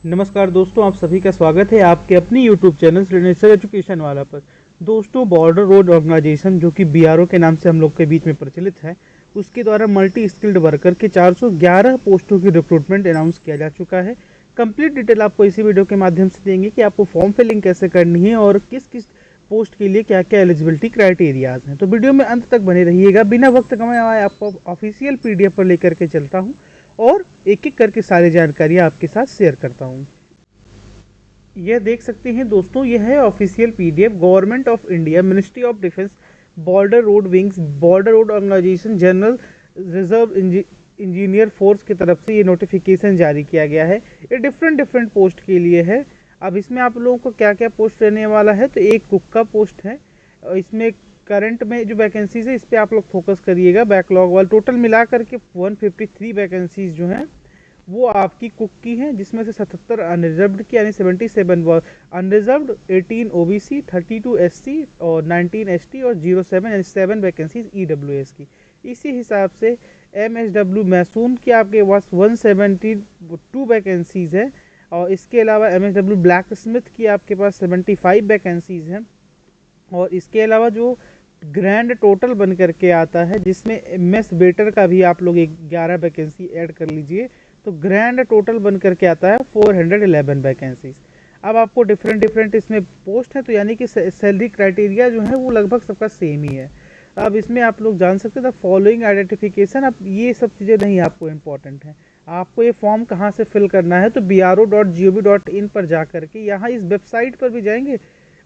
नमस्कार दोस्तों, आप सभी का स्वागत है आपके अपनी यूट्यूब चैनल श्रीनेश्वर एजुकेशन वाला पर। दोस्तों, बॉर्डर रोड ऑर्गेनाइजेशन जो कि बीआरओ के नाम से हम लोग के बीच में प्रचलित है, उसके द्वारा मल्टी स्किल्ड वर्कर के 411 पोस्टों की रिक्रूटमेंट अनाउंस किया जा चुका है। कंप्लीट डिटेल आपको इसी वीडियो के माध्यम से देंगे कि आपको फॉर्म फिलिंग कैसे करनी है और किस किस पोस्ट के लिए क्या क्या एलिजिबिलिटी क्राइटेरियाज हैं। तो वीडियो में अंत तक बने रहिएगा। बिना वक्त गंवाए आपको ऑफिशियल पीडीएफ पर लेकर के चलता हूँ और एक एक करके सारी जानकारियाँ आपके साथ शेयर करता हूँ। यह देख सकते हैं दोस्तों, यह है official PDF government of India, ministry of defence, border road wings, border road organisation, general reserve engineer force की तरफ से ये नोटिफिकेशन जारी किया गया है। ये डिफरेंट पोस्ट के लिए है। अब इसमें आप लोगों को क्या क्या पोस्ट रहने वाला है, तो एक कुक का पोस्ट है। और इसमें करंट में जो वैकेंसीज है इस पर आप लोग फोकस करिएगा। बैकलॉग वाला टोटल मिला करके 153 वैकेंसीज जो हैं वो आपकी कुक की हैं, जिसमें से 77 अनरिजर्व्ड की यानी 77 अनरिजर्व्ड, 18 ओबीसी, 32 एससी और 19 एसटी और 07 यानी 7 वैकेंसीज ईडब्ल्यूएस की। इसी हिसाब से एमएसडब्ल्यू मैसून की आपके पास 172 वैकेंसीज है और इसके अलावा एमएसडब्ल्यू ब्लैक स्मिथ की आपके पास 75 वैकेंसीज हैं। और इसके अलावा जो ग्रैंड टोटल बन करके आता है, जिसमें एमएस वेटर का भी आप लोग 11 वैकेंसी ऐड कर लीजिए, तो ग्रैंड टोटल बन करके आता है 411 वैकेंसीज। अब आपको डिफरेंट इसमें पोस्ट है, तो यानी कि सैलरी क्राइटेरिया जो है वो लगभग सबका सेम ही है। अब इसमें आप लोग जान सकते हैं द फॉलोइंग आइडेंटिफिकेशन। अब ये सब चीज़ें नहीं आपको इम्पोर्टेंट है। आपको ये फॉर्म कहाँ से फिल करना है, तो bro.gov.in पर जा करके, यहाँ इस वेबसाइट पर भी जाएंगे,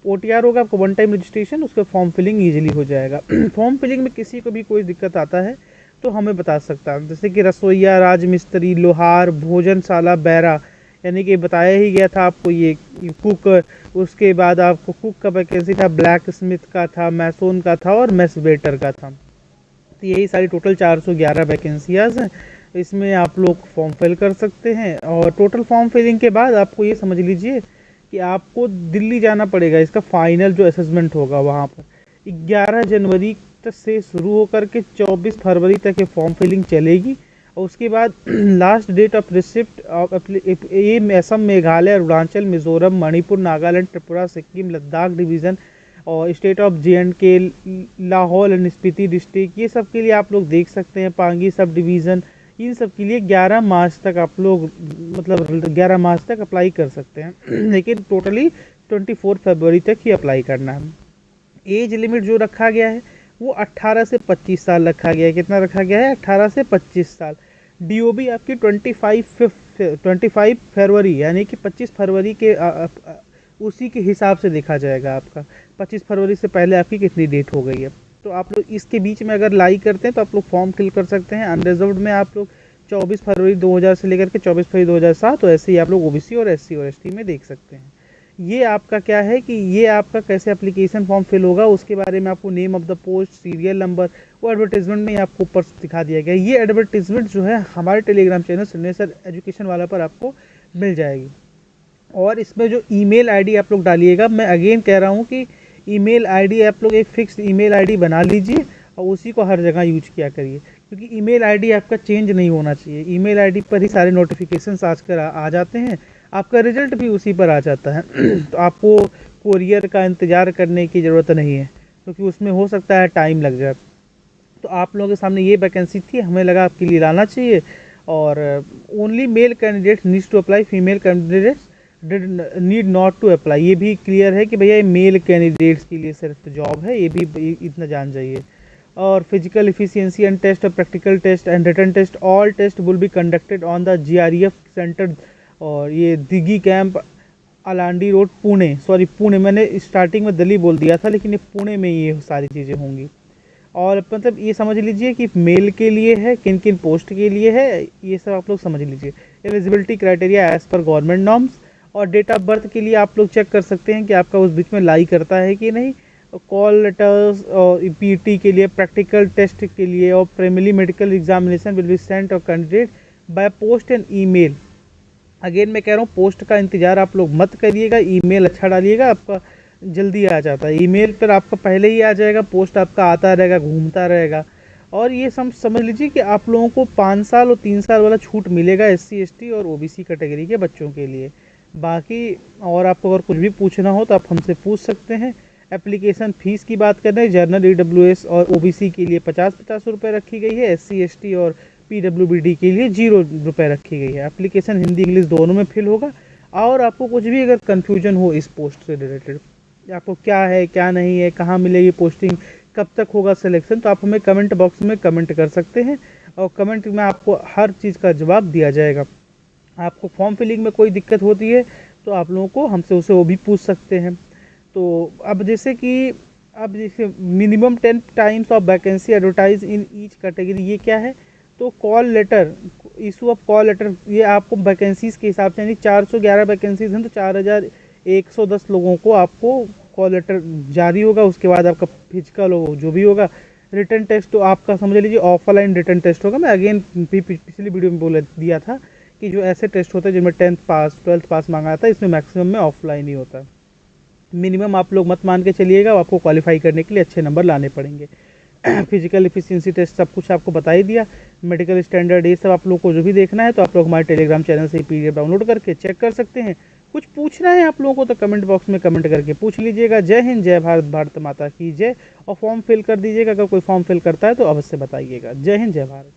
OTR होगा आपको, वन टाइम रजिस्ट्रेशन, उसका फॉर्म फिलिंग ईजिली हो जाएगा। फॉर्म फिलिंग में किसी को भी कोई दिक्कत आता है तो हमें बता सकता है, जैसे कि रसोईया, राजमिस्त्री, लोहार, भोजनशाला, बैरा, यानी कि बताया ही गया था आपको ये कुक। उसके बाद आपको कुक का वैकेंसी था, ब्लैक स्मिथ का था, मैसोन का था और मेस वेटर का था। तो यही सारी टोटल 411 वैकेंसीज हैं। इसमें आप लोग फॉर्म फिल कर सकते हैं। और टोटल फॉर्म फिलिंग के बाद आपको ये समझ लीजिए कि आपको दिल्ली जाना पड़ेगा। इसका फाइनल जो असेसमेंट होगा वहाँ पर 11 जनवरी से शुरू होकर के 24 फरवरी तक ये फॉर्म फिलिंग चलेगी। और उसके बाद लास्ट डेट ऑफ रिसिप्ट ये असम, मेघालय, अरुणाचल, मिजोरम, मणिपुर, नागालैंड, त्रिपुरा, सिक्किम, लद्दाख डिवीज़न और state of JNK, Lahaul and Spiti district, ये सब के लिए आप लोग देख सकते हैं। पांगी सब डिवीज़न, इन सब के लिए 11 मार्च तक आप लोग, मतलब 11 मार्च तक अप्लाई कर सकते हैं। लेकिन टोटली 24 फरवरी तक ही अप्लाई करना है। एज लिमिट जो रखा गया है वो 18 से 25 साल रखा गया है। कितना रखा गया है? 18 से 25 साल। DOB आपकी 25 फरवरी यानी कि 25 फरवरी के उसी के हिसाब से देखा जाएगा आपका। 25 फरवरी से पहले आपकी कितनी डेट हो गई है, तो आप लोग इसके बीच में अगर लाई करते हैं तो आप लोग फॉर्म फिल कर सकते हैं। अनरिजर्व्ड में आप लोग 24 फरवरी 2000 से लेकर के 24 फरवरी 2007, तो ऐसे ही आप लोग OBC और SC और ST में देख सकते हैं। ये आपका क्या है कि ये आपका कैसे एप्लीकेशन फॉर्म फिल होगा, उसके बारे में आपको name of the post, serial number, वो एडवर्टीजमेंट में आपको ऊपर दिखा दिया गया। ये एडवर्टीजमेंट जो है हमारे टेलीग्राम चैनल श्रीनेश्वर एजुकेशन वाला पर आपको मिल जाएगी। और इसमें जो ईमेल आईडी आप लोग डालिएगा, मैं अगेन कह रहा हूँ कि ईमेल आईडी आप लोग एक फिक्स्ड ईमेल आईडी बना लीजिए और उसी को हर जगह यूज किया करिए, क्योंकि ईमेल आईडी आपका चेंज नहीं होना चाहिए। ईमेल आईडी पर ही सारे नोटिफिकेशंस आजकल आ जाते हैं, आपका रिजल्ट भी उसी पर आ जाता है। तो आपको कोरियर का इंतज़ार करने की ज़रूरत नहीं है, क्योंकि उसमें हो सकता है टाइम लग जाए। तो आप लोगों के सामने ये वैकेंसी थी, हमें लगा आपके लिए लाना चाहिए। और only male candidates needs to apply, female candidates need not to apply. ये भी क्लियर है कि भैया ये मेल कैंडिडेट्स के लिए सिर्फ जॉब है, ये भी इतना जान जाइए। और फिजिकल एफिशिएंसी एंड टेस्ट और practical test and written test, all test will be conducted on the GREF centre. और ये Dighi camp, Alandi road, Pune, sorry Pune, मैंने स्टार्टिंग में दिल्ली बोल दिया था, लेकिन ये पुणे में ये सारी चीज़ें होंगी। और मतलब ये समझ लीजिए कि मेल के लिए है, किन किन पोस्ट के लिए है, ये सब आप लोग समझ लीजिए। एलिजिबिलिटी क्राइटेरिया एज पर गवर्नमेंट नॉर्म्स। और डेट ऑफ बर्थ के लिए आप लोग चेक कर सकते हैं कि आपका उस बीच में लाई करता है कि नहीं। कॉल लेटर्स और PET के लिए, प्रैक्टिकल टेस्ट के लिए और primary medical examination will be sent और candidate by post and email. Again मैं कह रहा हूँ, पोस्ट का इंतज़ार आप लोग मत करिएगा, ईमेल अच्छा डालिएगा, आपका जल्दी आ जाता है। ईमेल पर आपका पहले ही आ जाएगा, पोस्ट आपका आता रहेगा, घूमता रहेगा। और ये समझ लीजिए कि आप लोगों को 5 साल और 3 साल वाला छूट मिलेगा SC ST और OBC कैटेगरी के बच्चों के लिए। बाकी और आपको अगर कुछ भी पूछना हो तो आप हमसे पूछ सकते हैं। एप्लीकेशन फ़ीस की बात करें, जनरल ईडब्ल्यूएस और ओबीसी के लिए 50-50 रुपये रखी गई है, एससी एसटी और पीडब्ल्यूबीडी के लिए 0 रुपये रखी गई है। एप्लीकेशन हिंदी इंग्लिश दोनों में फिल होगा। और आपको कुछ भी अगर कन्फ्यूजन हो इस पोस्ट से रिलेटेड, आपको क्या है क्या नहीं है, कहाँ मिलेगी पोस्टिंग, कब तक होगा सिलेक्शन, तो आप हमें कमेंट बॉक्स में कमेंट कर सकते हैं और कमेंट में आपको हर चीज़ का जवाब दिया जाएगा। आपको फॉर्म फिलिंग में कोई दिक्कत होती है तो आप लोगों को हमसे उसे वो भी पूछ सकते हैं। तो अब जैसे minimum 10 times of vacancy advertise in each category, ये क्या है? तो call letter, issue of call letter, ये आपको वैकेंसीज के हिसाब से, यानी 411 वैकेंसीज हैं तो 4110 लोगों को आपको कॉल लेटर जारी होगा। उसके बाद आपका फिजिकल हो जो भी होगा, रिटर्न टेस्ट तो आपका समझ लीजिए ऑफलाइन रिटर्न टेस्ट होगा। मैं अगेन पिछली वीडियो में बोल दिया था कि जो ऐसे टेस्ट होते हैं जिनमें 10th पास 12th पास मांगा था, इसमें मैक्सिमम में ऑफलाइन ही होता है। मिनिमम आप लोग मत मान के चलिएगा, आपको क्वालिफाई करने के लिए अच्छे नंबर लाने पड़ेंगे। फिजिकल एफिशिएंसी टेस्ट सब कुछ आपको बता ही दिया, मेडिकल स्टैंडर्ड, ये सब आप लोग को जो भी देखना है तो आप लोग हमारे टेलीग्राम चैनल से पीडीएफ डाउनलोड करके चेक कर सकते हैं। कुछ पूछना है आप लोगों को तो कमेंट बॉक्स में कमेंट करके पूछ लीजिएगा। जय हिंद, जय भारत, भारत माता की जय। और फॉर्म फिल कर दीजिएगा, अगर कोई फॉर्म फिल करता है तो अवश्य बताइएगा। जय हिंद, जय भारत।